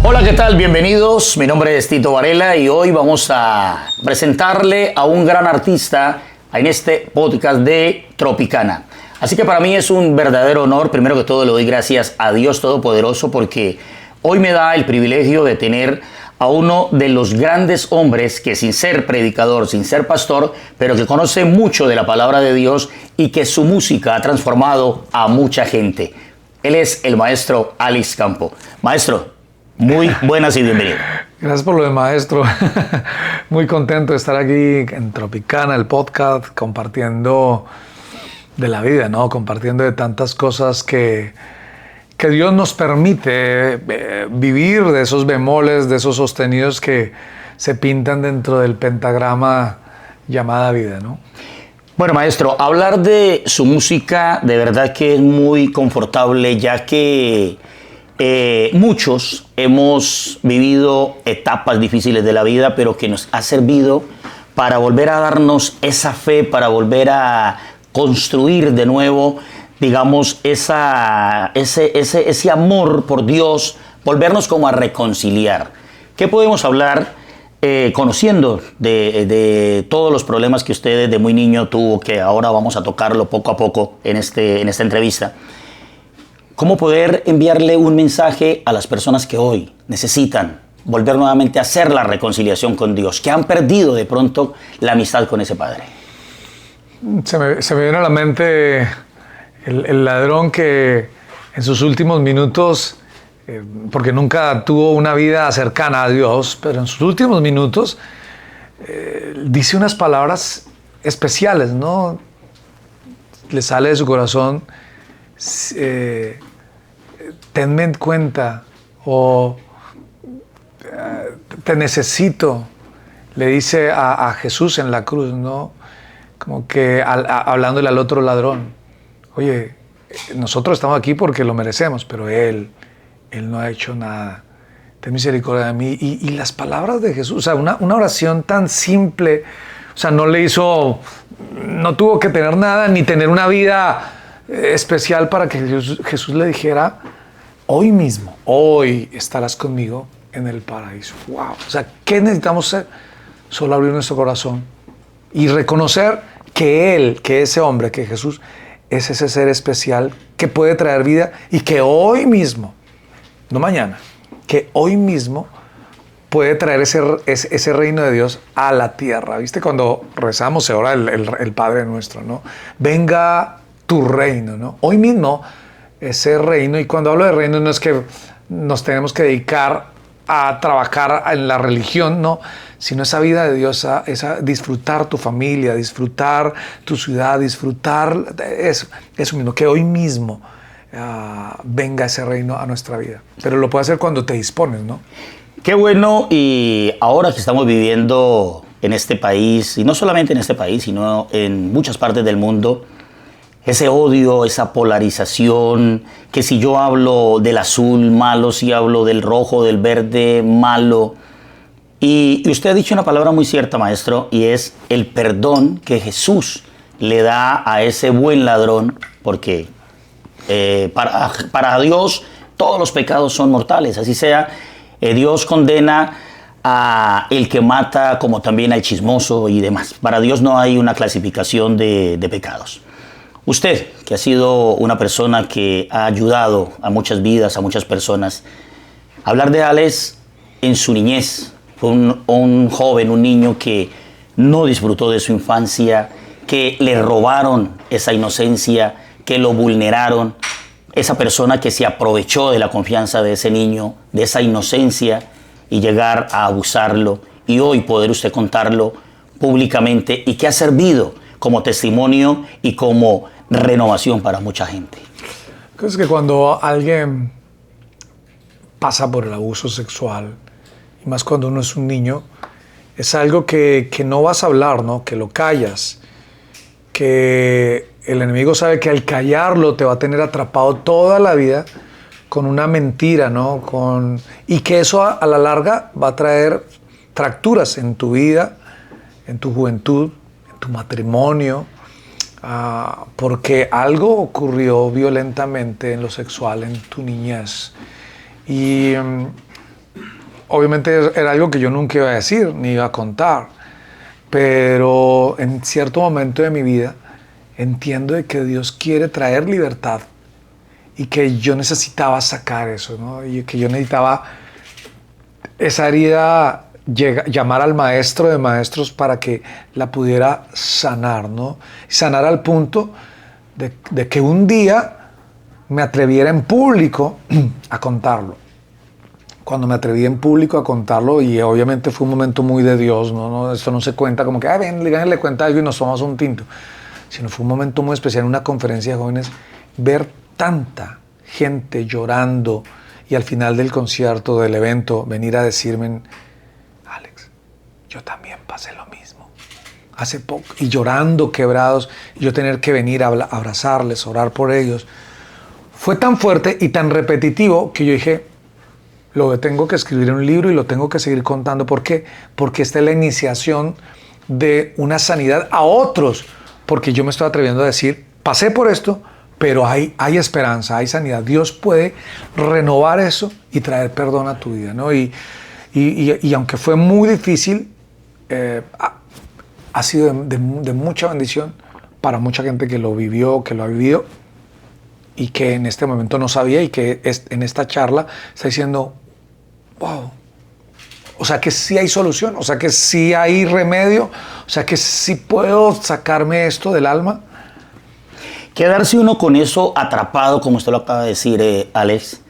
Hola, ¿qué tal? Bienvenidos. Mi nombre es Tito Varela y hoy vamos a presentarle a un gran artista en este podcast de Tropicana. Así que para mí es un verdadero honor. Primero que todo le doy gracias a Dios Todopoderoso porque hoy me da el privilegio de tener a uno de los grandes hombres que, sin ser predicador, sin ser pastor, pero que conoce mucho de la palabra de Dios y que su música ha transformado a mucha gente. Él es el maestro Alex Campo. Maestro, muy buenas y bienvenido. Gracias por lo de maestro. Muy contento de estar aquí en Tropicana, el podcast, compartiendo de la vida, ¿no? Compartiendo de tantas cosas que Dios nos permite vivir, de esos bemoles, de esos sostenidos que se pintan dentro del pentagrama llamada vida, ¿no? Bueno, maestro, hablar de su música de verdad que es muy confortable, ya que muchos hemos vivido etapas difíciles de la vida, pero que nos ha servido para volver a darnos esa fe, para volver a construir de nuevo, digamos, ese amor por Dios, volvernos como a reconciliar. ¿Qué podemos hablar conociendo de todos los problemas que usted desde muy niño tuvo, que ahora vamos a tocarlo poco a poco en esta entrevista? ¿Cómo poder enviarle un mensaje a las personas que hoy necesitan volver nuevamente a hacer la reconciliación con Dios, que han perdido de pronto la amistad con ese Padre? Se me viene a la mente el ladrón que en sus últimos minutos, porque nunca tuvo una vida cercana a Dios, pero en sus últimos minutos dice unas palabras especiales, ¿no? Le sale de su corazón, tenme en cuenta, o te necesito, le dice a Jesús en la cruz, ¿no? Como que hablándole al otro ladrón. Oye, nosotros estamos aquí porque lo merecemos, pero Él no ha hecho nada. Ten misericordia de mí. Y las palabras de Jesús, o sea, una oración tan simple, o sea, no tuvo que tener nada, ni tener una vida especial para que Jesús le dijera, hoy estarás conmigo en el paraíso. ¡Wow! O sea, ¿qué necesitamos hacer? Solo abrir nuestro corazón y reconocer que ese hombre, que Jesús, es ese ser especial que puede traer vida y que hoy mismo, no mañana, que hoy mismo puede traer ese reino de Dios a la tierra. ¿Viste? Cuando rezamos ahora el Padre Nuestro, ¿no? Venga tu reino, ¿no? Hoy mismo ese reino, y cuando hablo de reino no es que nos tenemos que dedicar a trabajar en la religión, no, sino esa vida de Dios, esa disfrutar tu familia, disfrutar tu ciudad, disfrutar eso mismo, que hoy mismo venga ese reino a nuestra vida. Pero lo puedes hacer cuando te dispones, ¿no? Qué bueno, y ahora que estamos viviendo en este país, y no solamente en este país, sino en muchas partes del mundo, ese odio, esa polarización, que si yo hablo del azul, malo, si hablo del rojo, del verde, malo. Y usted ha dicho una palabra muy cierta, maestro, y es el perdón que Jesús le da a ese buen ladrón, porque para Dios todos los pecados son mortales, así sea, Dios condena a el que mata como también al chismoso y demás. Para Dios no hay una clasificación de pecados. Usted, que ha sido una persona que ha ayudado a muchas vidas, a muchas personas, hablar de Alex en su niñez, fue un joven, un niño que no disfrutó de su infancia, que le robaron esa inocencia, que lo vulneraron, esa persona que se aprovechó de la confianza de ese niño, de esa inocencia, y llegar a abusarlo, y hoy poder usted contarlo públicamente, y que ha servido como testimonio y como renovación para mucha gente. Es que cuando alguien pasa por el abuso sexual, y más cuando uno es un niño, es algo que no vas a hablar, ¿no? Que lo callas, que el enemigo sabe que al callarlo te va a tener atrapado toda la vida con una mentira, ¿no? Y que eso a la larga va a traer fracturas en tu vida, en tu juventud, en tu matrimonio, porque algo ocurrió violentamente en lo sexual en tu niñez. Y obviamente era algo que yo nunca iba a decir, ni iba a contar, pero en cierto momento de mi vida entiendo de que Dios quiere traer libertad y que yo necesitaba sacar eso, ¿no? Y que yo necesitaba esa herida, llamar al maestro de maestros para que la pudiera sanar, ¿no? Sanar al punto de que un día me atreviera en público a contarlo. Cuando me atreví en público a contarlo, y obviamente fue un momento muy de Dios, ¿no? Esto no se cuenta como que, ven, le cuenta algo y nos tomamos un tinto. Sino fue un momento muy especial en una conferencia de jóvenes, ver tanta gente llorando y al final del concierto, del evento, venir a decirme, Alex, yo también pasé lo mismo. Hace poco, y llorando, quebrados, yo tener que venir a abrazarles, orar por ellos. Fue tan fuerte y tan repetitivo que yo dije, lo tengo que escribir en un libro y lo tengo que seguir contando. ¿Por qué? Porque esta es la iniciación de una sanidad a otros. Porque yo me estoy atreviendo a decir, pasé por esto, pero hay esperanza, hay sanidad. Dios puede renovar eso y traer perdón a tu vida, ¿no? Y aunque fue muy difícil, ha sido de mucha bendición para mucha gente que lo vivió, que lo ha vivido y que en este momento no sabía y que en esta charla está diciendo, wow, o sea que sí hay solución, o sea que sí hay remedio, o sea que sí puedo sacarme esto del alma. Quedarse uno con eso atrapado, como usted lo acaba de decir, Alex,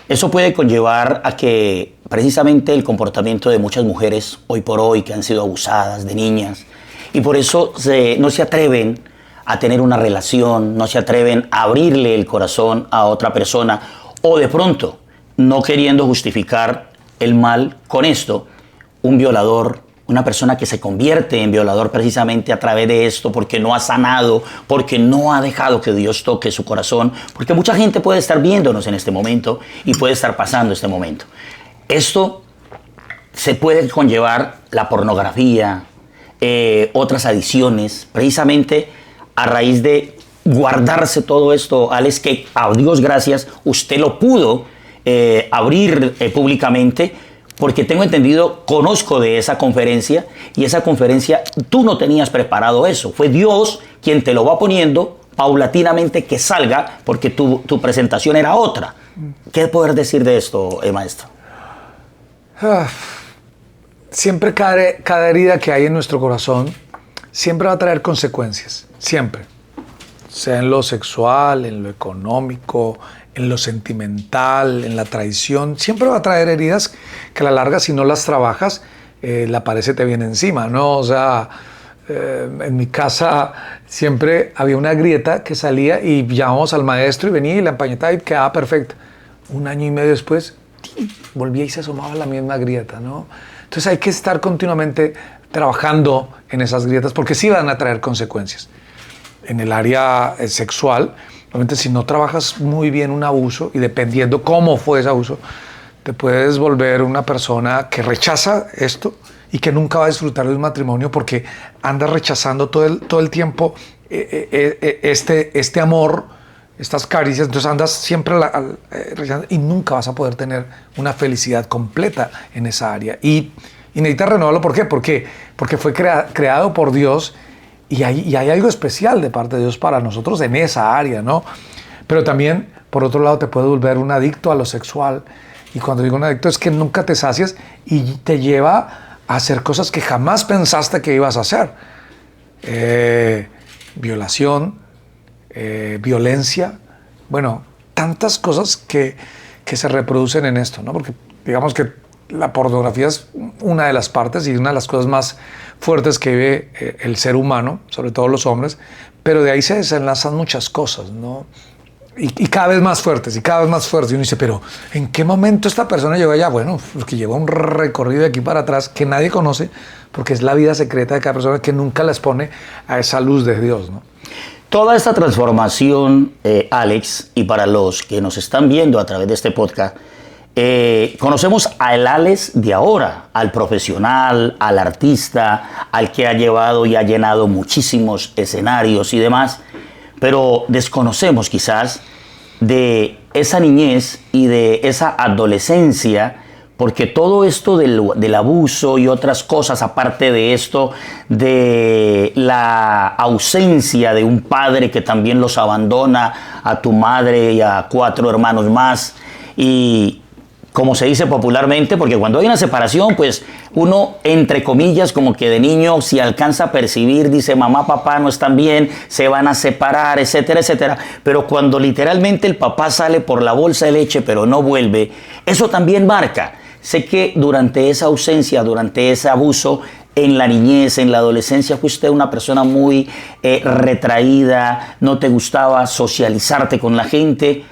eso puede conllevar a que precisamente el comportamiento de muchas mujeres hoy por hoy que han sido abusadas de niñas y por eso no se atreven a tener una relación, no se atreven a abrirle el corazón a otra persona o de pronto, no queriendo justificar el mal con esto, un violador, una persona que se convierte en violador precisamente a través de esto porque no ha sanado, porque no ha dejado que Dios toque su corazón, porque mucha gente puede estar viéndonos en este momento y puede estar pasando este momento. Esto se puede conllevar la pornografía, otras adicciones, precisamente a raíz de guardarse todo esto, Alex, que a Dios gracias usted lo pudo abrir públicamente, porque tengo entendido, conozco de esa conferencia, y esa conferencia tú no tenías preparado eso, fue Dios quien te lo va poniendo paulatinamente que salga, porque tu presentación era otra. ¿Qué poder decir de esto, maestro? Siempre cada herida que hay en nuestro corazón siempre va a traer consecuencias, siempre. Sea en lo sexual, en lo económico, en lo sentimental, en la traición. Siempre va a traer heridas que a la larga, si no las trabajas, la pared se te viene encima, ¿no? O sea, en mi casa siempre había una grieta que salía y llamábamos al maestro y venía y la empañetaba y quedaba perfecta. Un año y medio después, volvía y se asomaba la misma grieta, ¿no? Entonces hay que estar continuamente trabajando en esas grietas porque sí van a traer consecuencias. En el área sexual, obviamente si no trabajas muy bien un abuso y dependiendo cómo fue ese abuso, te puedes volver una persona que rechaza esto y que nunca va a disfrutar de un matrimonio porque andas rechazando todo el tiempo este amor, estas caricias, entonces andas siempre rechazando y nunca vas a poder tener una felicidad completa en esa área. Y necesitas renovarlo, ¿por qué? Porque fue creado por Dios y hay algo especial de parte de Dios para nosotros en esa área, ¿no? Pero también, por otro lado, te puede volver un adicto a lo sexual. Y cuando digo un adicto es que nunca te sacias y te lleva a hacer cosas que jamás pensaste que ibas a hacer. Violación, violencia, bueno, tantas cosas que se reproducen en esto, ¿no? Porque digamos que la pornografía es una de las partes y una de las cosas más fuertes que vive el ser humano, sobre todo los hombres, pero de ahí se desenlazan muchas cosas, ¿no? Y cada vez más fuertes, y cada vez más fuertes. Y uno dice, pero ¿en qué momento esta persona llegó allá? Bueno, porque lleva un recorrido de aquí para atrás que nadie conoce, porque es la vida secreta de cada persona que nunca la expone a esa luz de Dios, ¿no? Toda esta transformación, Alex, y para los que nos están viendo a través de este podcast, conocemos al Alex de ahora, al profesional, al artista, al que ha llevado y ha llenado muchísimos escenarios y demás, pero desconocemos quizás de esa niñez y de esa adolescencia, porque todo esto del abuso y otras cosas, aparte de esto, de la ausencia de un padre que también los abandona, a tu madre y a 4 hermanos más, y como se dice popularmente, porque cuando hay una separación, pues uno, entre comillas, como que de niño, si alcanza a percibir, dice, mamá, papá no están bien, se van a separar, etcétera, etcétera. Pero cuando literalmente el papá sale por la bolsa de leche, pero no vuelve, eso también marca. Sé que durante esa ausencia, durante ese abuso, en la niñez, en la adolescencia, fuiste una persona muy retraída, no te gustaba socializarte con la gente.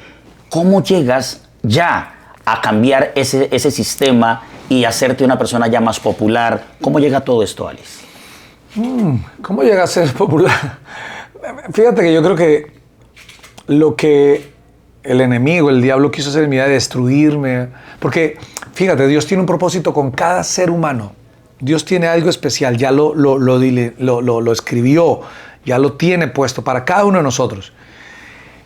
¿Cómo llegas ya a cambiar ese sistema y hacerte una persona ya más popular? ¿Cómo llega todo esto, Alex? ¿Cómo llega a ser popular? Fíjate que yo creo que lo que el enemigo, el diablo quiso hacer en mi vida, destruirme. Porque, fíjate, Dios tiene un propósito con cada ser humano. Dios tiene algo especial, ya lo escribió, ya lo tiene puesto para cada uno de nosotros.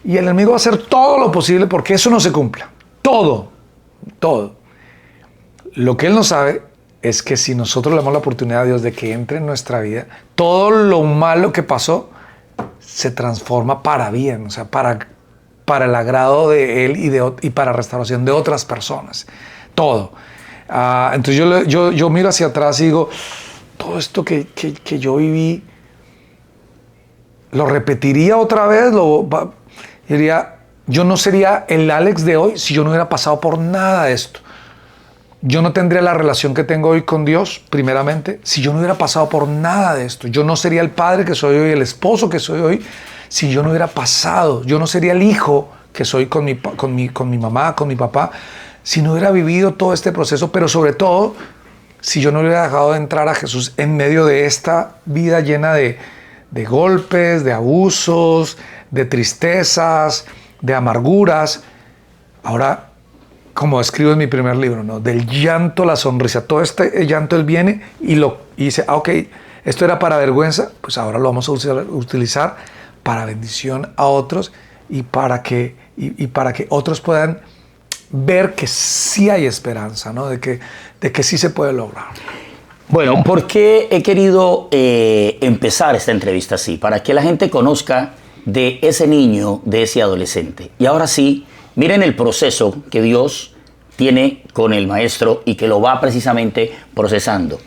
Y el enemigo va a hacer todo lo posible porque eso no se cumpla. Todo. Lo que él no sabe es que si nosotros le damos la oportunidad a Dios de que entre en nuestra vida, todo lo malo que pasó se transforma para bien, o sea, para el agrado de él y para restauración de otras personas. Todo. Entonces yo miro hacia atrás y digo, todo esto que yo viví, ¿lo repetiría otra vez? Diría, yo no sería el Alex de hoy si yo no hubiera pasado por nada de esto. Yo no tendría la relación que tengo hoy con Dios, primeramente, si yo no hubiera pasado por nada de esto. Yo no sería el padre que soy hoy, el esposo que soy hoy, si yo no hubiera pasado. Yo no sería el hijo que soy con mi mamá, con mi papá, si no hubiera vivido todo este proceso, pero sobre todo, si yo no hubiera dejado de entrar a Jesús en medio de esta vida llena de golpes, de abusos, de tristezas, de amarguras. Ahora, como escribo en mi primer libro, ¿no? Del llanto la sonrisa. Todo este llanto él viene y dice, ok, esto era para vergüenza, pues ahora lo vamos a utilizar para bendición a otros y para que otros puedan ver que sí hay esperanza, ¿no? De que sí se puede lograr. Bueno, ¿por qué he querido empezar esta entrevista así? Para que la gente conozca de ese niño, de ese adolescente. Y ahora sí, miren el proceso que Dios tiene con el maestro y que lo va precisamente procesando.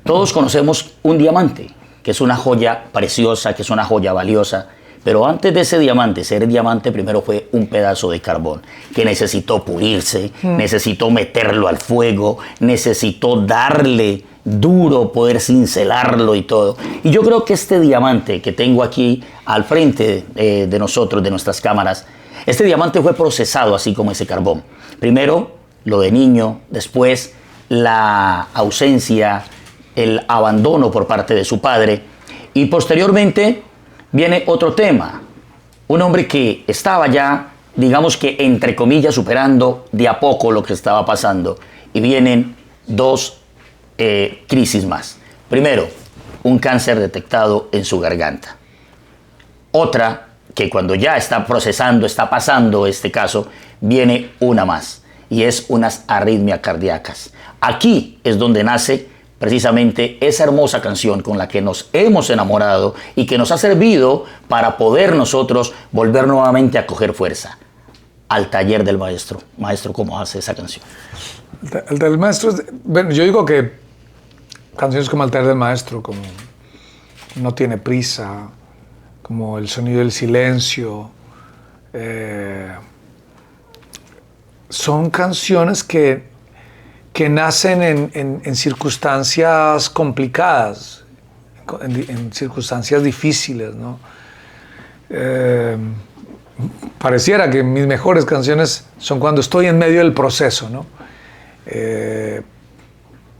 Todos conocemos un diamante, que es una joya preciosa, que es una joya valiosa, pero antes de ese diamante, ser diamante, primero fue un pedazo de carbón que necesitó pulirse, necesitó meterlo al fuego, necesitó darle duro, poder cincelarlo y todo. Y yo creo que este diamante que tengo aquí al frente de nosotros, de nuestras cámaras, este diamante fue procesado así como ese carbón. Primero, lo de niño, después la ausencia, el abandono por parte de su padre, y posteriormente viene otro tema. Un hombre que estaba ya, digamos que entre comillas, superando de a poco lo que estaba pasando, y vienen dos crisis más. Primero, un cáncer detectado en su garganta. Otra, que cuando ya está procesando, está pasando este caso, viene una más, y es unas arritmias cardíacas. Aquí es donde nace precisamente esa hermosa canción con la que nos hemos enamorado y que nos ha servido para poder nosotros volver nuevamente a coger fuerza. Al taller del maestro. Maestro, ¿cómo hace esa canción? El del maestro, bueno, yo digo que canciones como El taller del maestro, como No tiene prisa, como El sonido del silencio, son canciones que nacen en circunstancias complicadas, en circunstancias difíciles, ¿no? Pareciera que mis mejores canciones son cuando estoy en medio del proceso, ¿no?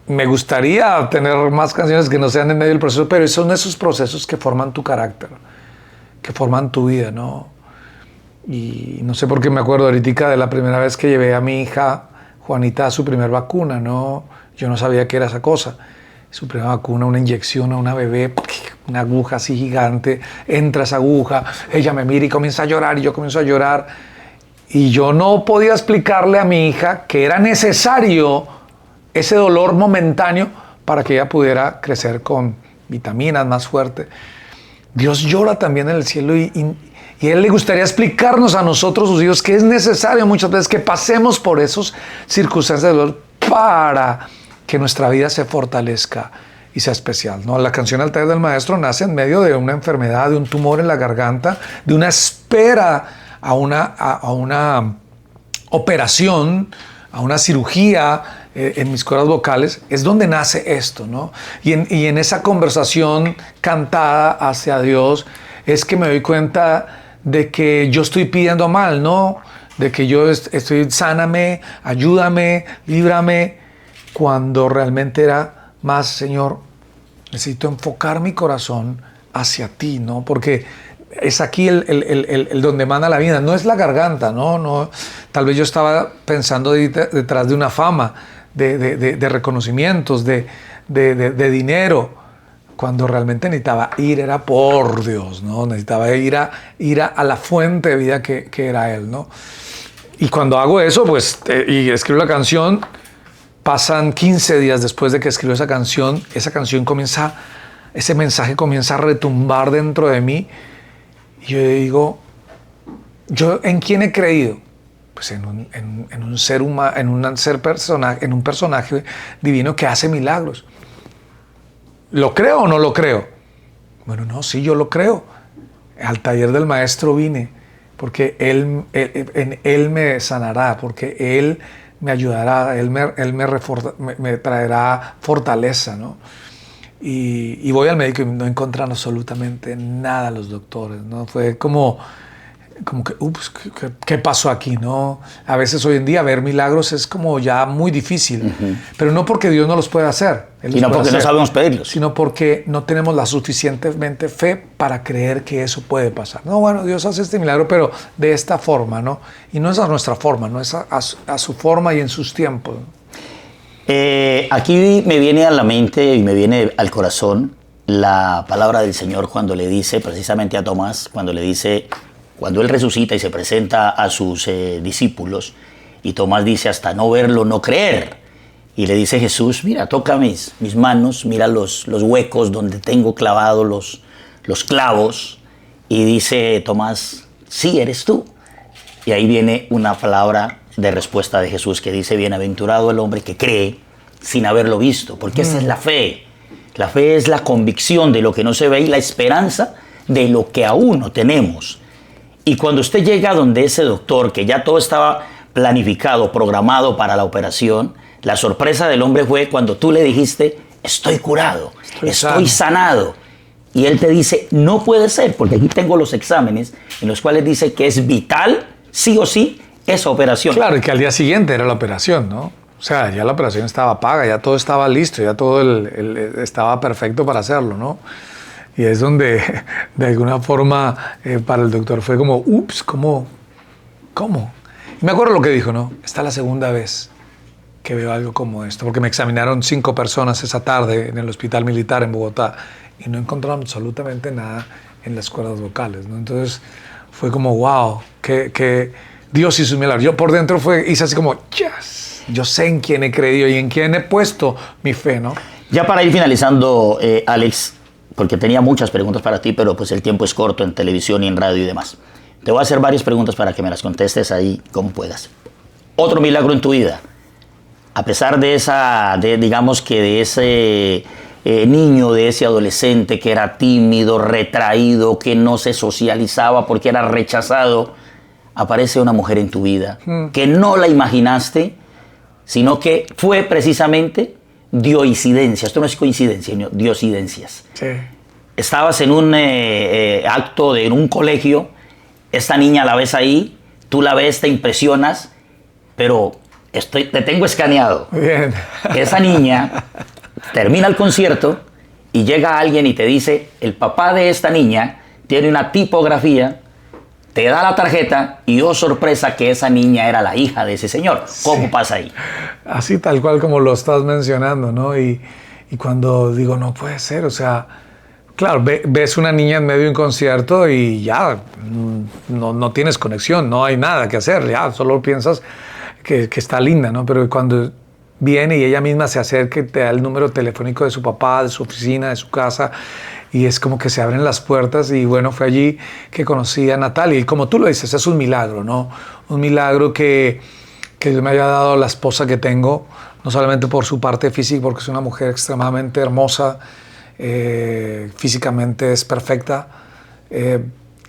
Me gustaría tener más canciones que no sean en medio del proceso, pero son esos procesos que forman tu carácter, que forman tu vida, ¿no? Y no sé por qué me acuerdo ahorita de la primera vez que llevé a mi hija Juanita a su primer vacuna, ¿no? Yo no sabía qué era esa cosa. Su primera vacuna, una inyección a una bebé, una aguja así gigante, entra esa aguja, ella me mira y comienza a llorar y yo comienzo a llorar. Y yo no podía explicarle a mi hija que era necesario ese dolor momentáneo para que ella pudiera crecer con vitaminas más fuerte. Dios llora también en el cielo y a Él le gustaría explicarnos a nosotros, sus hijos, que es necesario muchas veces que pasemos por esas circunstancias de dolor para que nuestra vida se fortalezca y sea especial, ¿no? La canción Al taller del maestro nace en medio de una enfermedad, de un tumor en la garganta, de una espera a una operación, a una cirugía en mis cuerdas vocales. Es donde nace esto, ¿no? Y en esa conversación cantada hacia Dios es que me doy cuenta de que yo estoy pidiendo mal, ¿no? De que yo estoy, sáname, ayúdame, líbrame, cuando realmente era más, Señor, necesito enfocar mi corazón hacia ti, ¿no? Porque es aquí el donde manda la vida, no es la garganta, ¿no? Tal vez yo estaba pensando detrás de una fama, de reconocimientos, de dinero, cuando realmente necesitaba ir era por Dios, ¿no? Necesitaba ir a la fuente de vida que era Él, ¿no? Y cuando hago eso, pues, y escribo la canción, pasan 15 días después de que escribo esa canción comienza, ese mensaje comienza a retumbar dentro de mí. Y yo digo, ¿yo en quién he creído? Pues en un ser humano, en un personaje divino que hace milagros. ¿Lo creo o no lo creo? Bueno, no, sí, yo lo creo. Al taller del maestro vine, porque Él me sanará, porque Él me ayudará, Él me traerá fortaleza, ¿no? Y voy al médico y no encuentran absolutamente nada los doctores, ¿no? Fue como que, ups, ¿qué pasó aquí, no? A veces hoy en día ver milagros es como ya muy difícil, pero no porque Dios no los pueda hacer. Y no porque no sabemos pedirlos. Sino porque no tenemos la suficientemente fe para creer que eso puede pasar. No, bueno, Dios hace este milagro, pero de esta forma, ¿no? Y no es a nuestra forma, no es a su forma y en sus tiempos, ¿no? Aquí me viene a la mente y me viene al corazón la palabra del Señor cuando le dice precisamente a Tomás, cuando él resucita y se presenta a sus discípulos, y Tomás dice, hasta no verlo, no creer. Y le dice Jesús, mira, toca mis manos, mira los huecos donde tengo clavados los clavos. Y dice Tomás, sí, eres tú. Y ahí viene una palabra de respuesta de Jesús que dice, bienaventurado el hombre que cree sin haberlo visto, porque esa es la fe. La fe es la convicción de lo que no se ve y la esperanza de lo que aún no tenemos. Y cuando usted llega donde ese doctor, que ya todo estaba planificado, programado para la operación, la sorpresa del hombre fue cuando tú le dijiste, estoy curado, estoy sanado. Y él te dice, no puede ser, porque aquí tengo los exámenes en los cuales dice que es vital, sí o sí, esa operación. Claro, y que al día siguiente era la operación, ¿no? O sea, ya la operación estaba paga, ya todo estaba listo, ya todo estaba perfecto para hacerlo, ¿no? Y es donde, de alguna forma, para el doctor fue como, ups, ¿cómo? Y me acuerdo lo que dijo, ¿no? Esta es la segunda vez que veo algo como esto, porque me examinaron 5 personas esa tarde en el hospital militar en Bogotá y no encontraron absolutamente nada en las cuerdas vocales, ¿no? Entonces fue como, wow, que Dios hizo un milagro. Yo por dentro hice así como, yes, yo sé en quién he creído y en quién he puesto mi fe, ¿no? Ya para ir finalizando, Alex, porque tenía muchas preguntas para ti, pero pues el tiempo es corto en televisión y en radio y demás. Te voy a hacer varias preguntas para que me las contestes ahí como puedas. Otro milagro en tu vida. A pesar de ese niño, de ese adolescente que era tímido, retraído, que no se socializaba porque era rechazado, aparece una mujer en tu vida que no la imaginaste, sino que fue precisamente diosidencia. Esto no es coincidencia, sino diosidencias. Sí. Estabas en un acto en un colegio, esta niña la ves ahí, tú la ves, te impresionas, pero te tengo escaneado. Bien. Esa niña termina el concierto y llega alguien y te dice, el papá de esta niña tiene una tipografía, te da la tarjeta y oh sorpresa que esa niña era la hija de ese señor. ¿Cómo pasa ahí? Así tal cual como lo estás mencionando, ¿no? Y cuando digo, no puede ser, o sea, claro, ves una niña en medio de un concierto y ya no tienes conexión, no hay nada que hacer, ya solo piensas que está linda, ¿no? Pero cuando viene y ella misma se acerca y te da el número telefónico de su papá, de su oficina, de su casa, y es como que se abren las puertas y bueno, fue allí que conocí a Natalia. Y como tú lo dices, es un milagro, ¿no? Un milagro que Dios me haya dado la esposa que tengo, no solamente por su parte física, porque es una mujer extremadamente hermosa, físicamente es perfecta,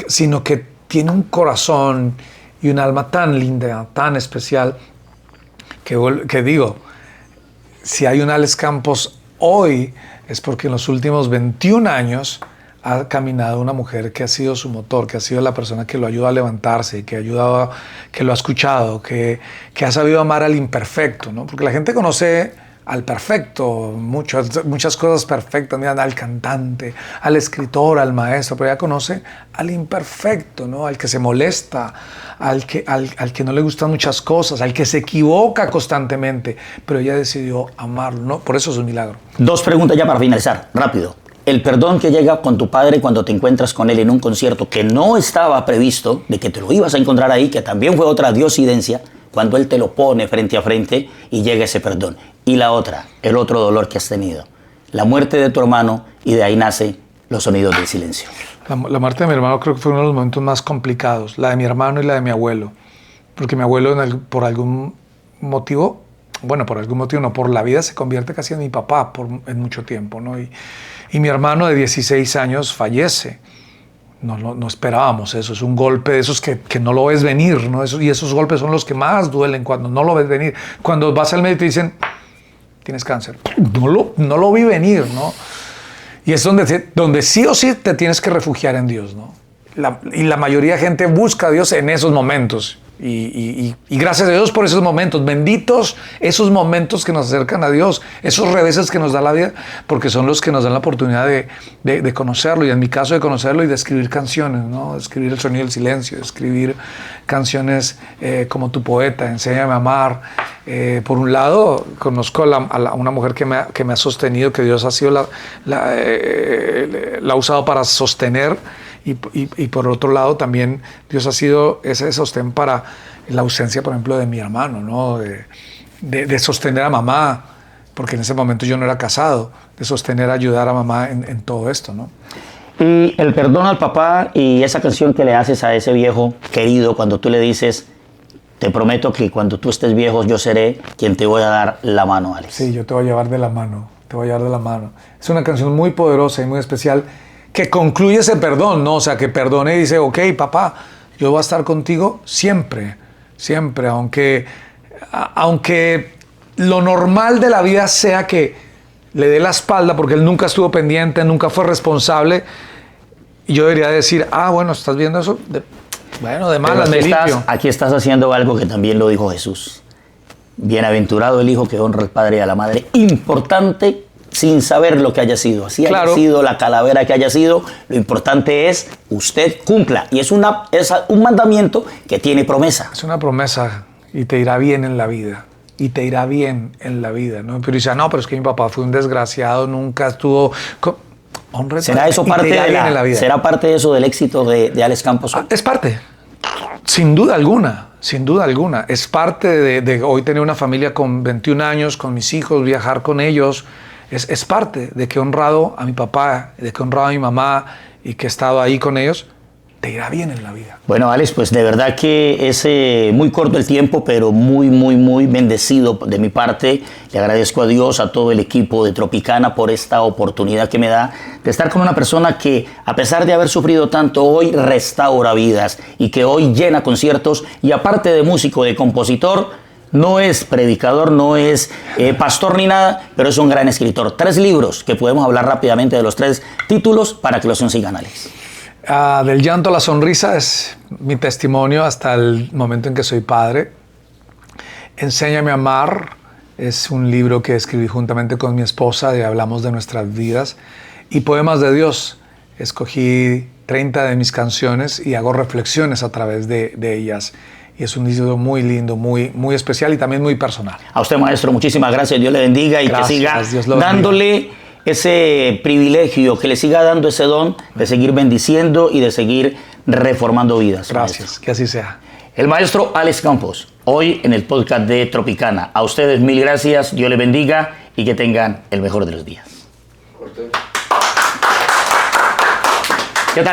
sino que tiene un corazón y un alma tan linda, tan especial, que digo, si hay un Alex Campos hoy, es porque en los últimos 21 años ha caminado una mujer que ha sido su motor, que ha sido la persona que lo ayuda a levantarse, que lo ha escuchado, que ha sabido amar al imperfecto, ¿no? Porque la gente conoce al perfecto, muchas cosas perfectas, mira, al cantante, al escritor, al maestro, pero ella conoce al imperfecto, ¿no? Al que se molesta, al que no le gustan muchas cosas, al que se equivoca constantemente, pero ella decidió amarlo, ¿no? Por eso es un milagro. 2 preguntas ya para finalizar, rápido. El perdón que llega con tu padre cuando te encuentras con él en un concierto que no estaba previsto, de que te lo ibas a encontrar ahí, que también fue otra diosidencia, cuando él te lo pone frente a frente y llega ese perdón. Y la otra, el otro dolor que has tenido, la muerte de tu hermano, y de ahí nace los sonidos del silencio. La muerte de mi hermano creo que fue uno de los momentos más complicados, la de mi hermano y la de mi abuelo, porque mi abuelo por algún motivo, no, por la vida se convierte casi en mi papá en mucho tiempo, ¿no? Y mi hermano de 16 años fallece. No esperábamos eso, es un golpe de esos que no lo ves venir, ¿no? Y esos golpes son los que más duelen cuando no lo ves venir. Cuando vas al médico y te dicen, tienes cáncer, no lo vi venir, ¿no? Y es donde sí o sí te tienes que refugiar en Dios, ¿no? Y la mayoría de gente busca a Dios en esos momentos. Y gracias a Dios por esos momentos, benditos esos momentos que nos acercan a Dios, esos reveses que nos da la vida, porque son los que nos dan la oportunidad de conocerlo, y en mi caso de conocerlo y de escribir canciones, ¿no? De escribir El sonido del silencio, de escribir canciones como Tu poeta, Enséñame a amar. Por un lado, conozco a una mujer que me ha sostenido, que Dios ha sido la ha usado para sostener. Y por otro lado también Dios ha sido ese sostén para la ausencia, por ejemplo, de mi hermano, ¿no? De sostener a mamá, porque en ese momento yo no era casado, de sostener, ayudar a mamá en todo esto, ¿no? Y el perdón al papá y esa canción que le haces a ese viejo querido cuando tú le dices, te prometo que cuando tú estés viejo yo seré quien te voy a dar la mano, Alex. Sí, yo te voy a llevar de la mano, Es una canción muy poderosa y muy especial, que concluye ese perdón, ¿no? O sea, que perdone y dice, ok, papá, yo voy a estar contigo siempre, siempre, aunque lo normal de la vida sea que le dé la espalda, porque él nunca estuvo pendiente, nunca fue responsable, y yo debería decir, bueno, ¿estás viendo eso? De malas me limpio. Aquí estás haciendo algo que también lo dijo Jesús. Bienaventurado el hijo que honra al padre y a la madre. Importante, sin saber lo que haya sido, así claro. Haya sido la calavera que haya sido, lo importante es usted cumpla, y es un mandamiento que tiene promesa. Es una promesa, y te irá bien en la vida, ¿no? Pero dice, no, pero es que mi papá fue un desgraciado, nunca estuvo... ¿Será eso parte ¿Será parte de eso del éxito de Alex Campos? Es parte, sin duda alguna. Es parte de hoy tener una familia con 21 años, con mis hijos, viajar con ellos. Es parte de que he honrado a mi papá, de que he honrado a mi mamá y que he estado ahí con ellos. Te irá bien en la vida. Bueno, Alex, pues de verdad que es muy corto el tiempo, pero muy, muy, muy bendecido de mi parte. Le agradezco a Dios, a todo el equipo de Tropicana por esta oportunidad que me da de estar con una persona que, a pesar de haber sufrido tanto, hoy restaura vidas y que hoy llena conciertos, y aparte de músico, de compositor, no es predicador, no es pastor ni nada, pero es un gran escritor. 3 libros que podemos hablar rápidamente de los 3 títulos para que los consigan, Alex. Del llanto a la sonrisa es mi testimonio hasta el momento en que soy padre. Enséñame a amar es un libro que escribí juntamente con mi esposa y hablamos de nuestras vidas. Y Poemas de Dios, escogí 30 de mis canciones y hago reflexiones a través de ellas. Y es un disco muy lindo, muy, muy especial y también muy personal. A usted, maestro, muchísimas gracias. Dios le bendiga y Gracias, que siga Dios lo bendiga. dándole ese privilegio, que le siga dando ese don de seguir bendiciendo y de seguir reformando vidas. Gracias, maestro. que así sea. El maestro Alex Campos, hoy en el podcast de Tropicana. A ustedes mil gracias, Dios les bendiga y que tengan el mejor de los días. ¿Qué tal?